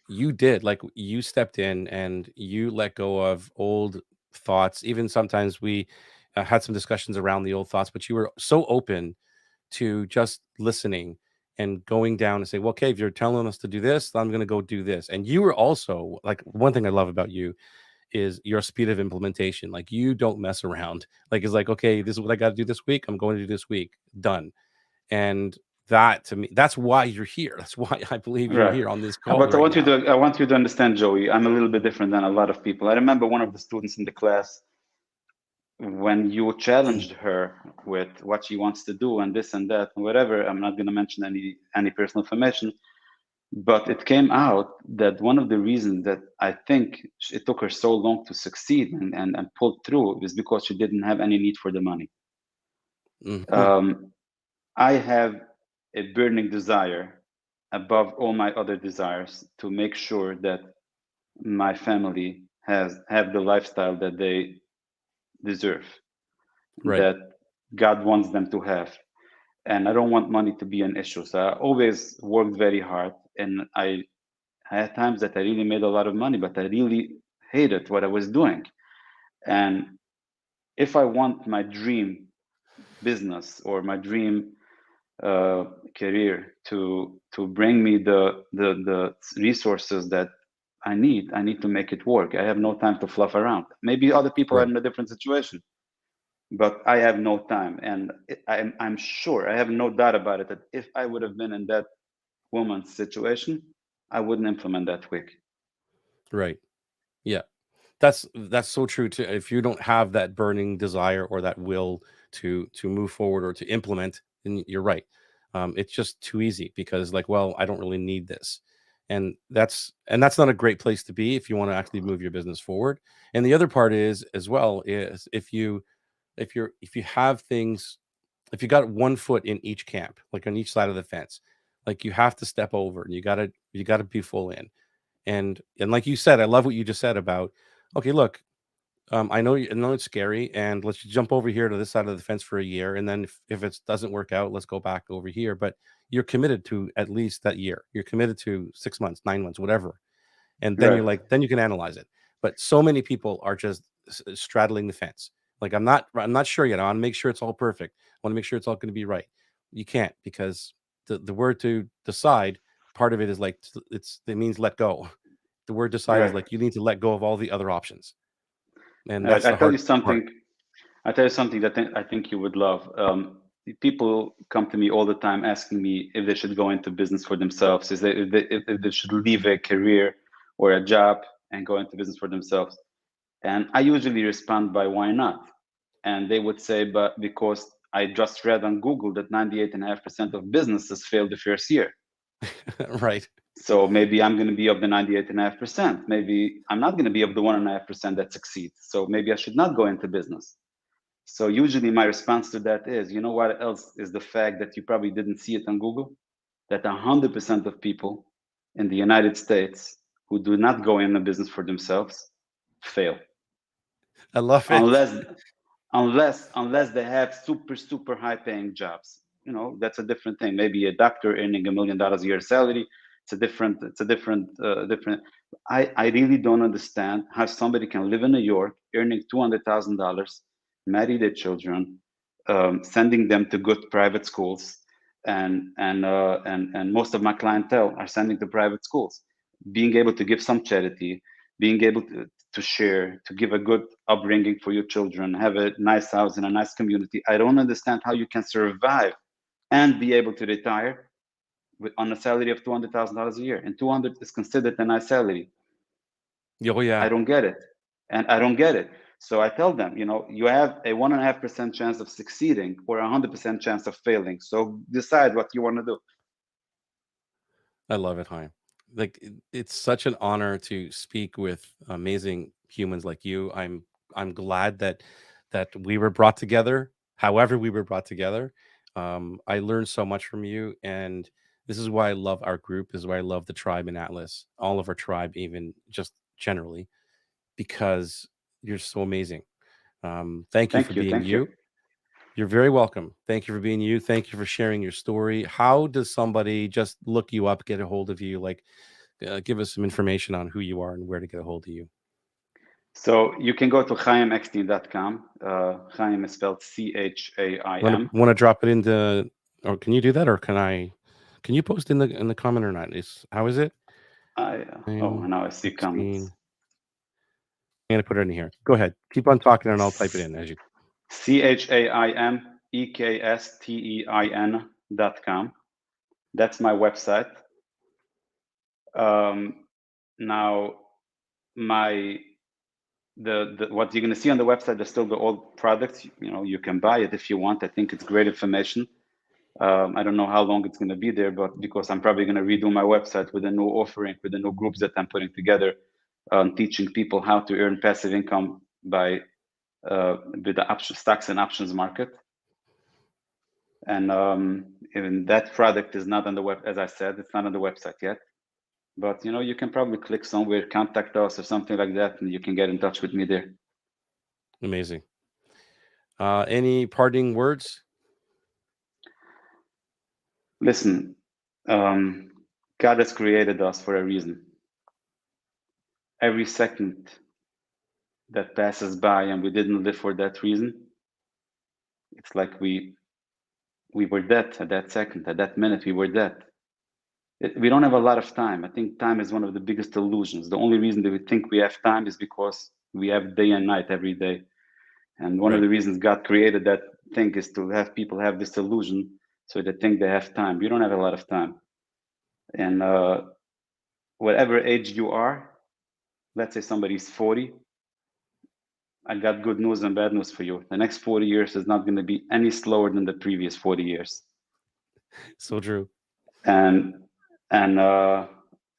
you did, like, you stepped in and you let go of old thoughts. Even sometimes we had some discussions around the old thoughts, but you were so open to just listening and going down and say, well, okay, if you're telling us to do this, I'm going to go do this. And you were also like, one thing I love about you is your speed of implementation. Like, you don't mess around. Like, it's like, okay, this is what I got to do this week. I'm going to do this week. Done. And that, to me, that's why you're here. That's why I believe you're Right. here on this call But I right want you now. to I want you to understand, Joey. I'm a little bit different than a lot of people. I remember one of the students in the class, when you challenged her with what she wants to do and this and that and whatever. I'm not going to mention any personal information, but it came out that one of the reasons that I think it took her so long to succeed and pull through is because she didn't have any need for the money. Hmm. Um, I have a burning desire above all my other desires to make sure that my family have the lifestyle that they deserve, Right. that God wants them to have. And I don't want money to be an issue. So I always worked very hard, and I had times that I really made a lot of money, but I really hated what I was doing. And if I want my dream business or my dream career to bring me the resources that I need to make it work. I have no time to fluff around. Maybe other people are Right. in a different situation, but I have no time. And I'm sure, I have no doubt about it, that if I would have been in that woman's situation, I wouldn't implement that quick. Right. Yeah. That's so true too. If you don't have that burning desire or that will to move forward or to implement, then you're right. It's just too easy because, like, well, I don't really need this, and that's not a great place to be if you want to actually move your business forward. And the other part is as well is if you have things, if you got one foot in each camp, like on each side of the fence, like, you have to step over and you gotta be full in. And like you said, I love what you just said about, okay, look, I know it's scary, and let's jump over here to this side of the fence for a year, and then if it doesn't work out, let's go back over here. But you're committed to at least that year. You're committed to 6 months, 9 months, whatever. and then Right. you're like, then you can analyze it. But so many people are just straddling the fence. Like, I'm not sure yet. I want to make sure it's all perfect. I want to make sure it's all going to be right. You can't, because the word to decide, part of it is like, it means let go. The word decide is Right. like, you need to let go of all the other options, and Right. that's I the tell you hard part. something. I tell you something that I think you would love. People come to me all the time asking me if they should go into business for themselves, if they should leave a career or a job and go into business for themselves. And I usually respond by why not? And they would say, but because I just read on Google that 98.5% of businesses fail the first year. Right. So maybe I'm going to be of the 98.5%. Maybe I'm not going to be of the 1.5% that succeed. So maybe I should not go into business. So usually my response to that is, you know what else is the fact that you probably didn't see it on Google? That 100% of people in the United States who do not go in the business for themselves fail. I love it. Unless unless they have super high paying jobs. You know, that's a different thing. Maybe a doctor earning $1 million a year salary. It's a different. I really don't understand how somebody can live in New York earning $200,000, marry their children, sending them to good private schools, and most of my clientele are sending to private schools, being able to give some charity, being able to share, to give a good upbringing for your children, have a nice house in a nice community. I don't understand how you can survive and be able to retire on a salary of $200,000 a year. And 200 is considered a nice salary. Oh yeah. I don't get it. And I don't get it. So I tell them, you know, you have a 1.5% chance of succeeding or 100% chance of failing. So decide what you want to do. I love it, Chaim. Like, it's such an honor to speak with amazing humans like you. I'm glad that we were brought together. However, we were brought together. I learned so much from you, and this is why I love our group. This is why I love the tribe in Atlas, all of our tribe, even just generally, because you're so amazing. Thank you for Thank you. being Thank you. you. You're very welcome. Thank you for being you. Thank you for sharing your story. How does somebody just look you up, get a hold of you? Like, give us some information on who you are and where to get a hold of you. So you can go to chaimekstein.com. Chaim is spelled Chaim. Want to drop it into, or can you do that, or can I? Can you post in the comment or not? Is how is it? Oh, I'm now I see comments. Ekstein. I'm gonna put it in here. Go ahead. Keep on talking, and I'll type it in as you. ChaimEkstein.com. That's my website. Now, my the what you're going to see on the website is still the old products. You know, you can buy it if you want. I think it's great information. I don't know how long it's going to be there, but because I'm probably going to redo my website with a new offering, with the new groups that I'm putting together, teaching people how to earn passive income by with the stocks and options market. And that product is not on the web, as I said, it's not on the website yet. But you know, you can probably click somewhere, contact us or something like that, and you can get in touch with me there. Amazing. Any parting words? Listen, God has created us for a reason. Every second that passes by and we didn't live for that reason, it's like we were dead at that second, at that minute, we were dead. We don't have a lot of time. I think time is one of the biggest illusions. The only reason that we think we have time is because we have day and night every day. And one of Right. the reasons God created that thing is to have people have this illusion so they think they have time. You don't have a lot of time. And whatever age you are, let's say somebody's 40, I got good news and bad news for you. The next 40 years is not going to be any slower than the previous 40 years. So true. And and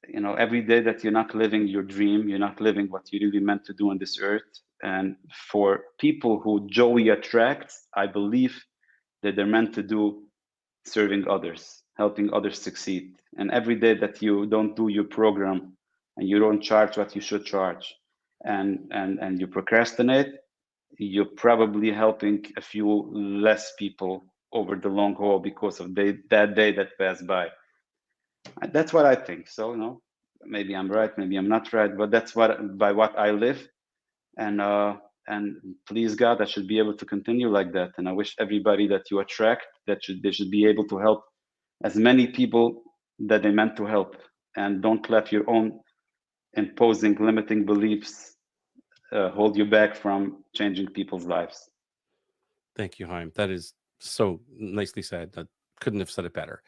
you know, every day that you're not living your dream, you're not living what you really meant to do on this earth. And for people who joy attracts, I believe that they're meant to do serving others, helping others succeed. And every day that you don't do your program and you don't charge what you should charge, and you procrastinate, you're probably helping a few less people over the long haul because of that day that passed by. That's what I think. So, you know, maybe I'm right, maybe I'm not right, but that's what by what I live. And please God, I should be able to continue like that. And I wish everybody that you attract, they should be able to help as many people that they meant to help, and don't let your own imposing limiting beliefs hold you back from changing people's lives. Thank you, Chaim. That is so nicely said. I couldn't have said it better.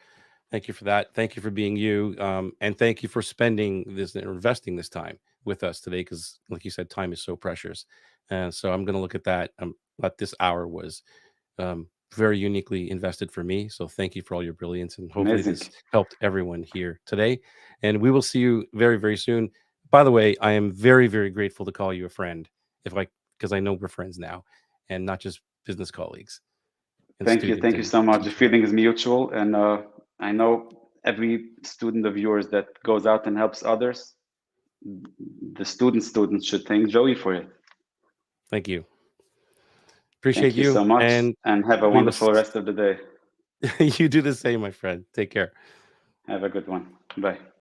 Thank you for that. Thank you for being you. And thank you for spending this or investing this time with us today. Because, like you said, time is so precious. And so I'm going to look at that. What this hour was very uniquely invested for me. So thank you for all your brilliance. And hopefully Amazing. this helped everyone here today. And we will see you very, very soon. By the way, I am very, very grateful to call you a friend because I know we're friends now and not just business colleagues and Thank you. student Thank you and so much. The teacher. feeling is mutual. And I know every student of yours that goes out and helps others, the students should thank Joey for it. Thank you. Appreciate Thank you you. so much, And and have a we will, wonderful rest of the day. you do the same, my friend. Take care. Have a good one. Bye.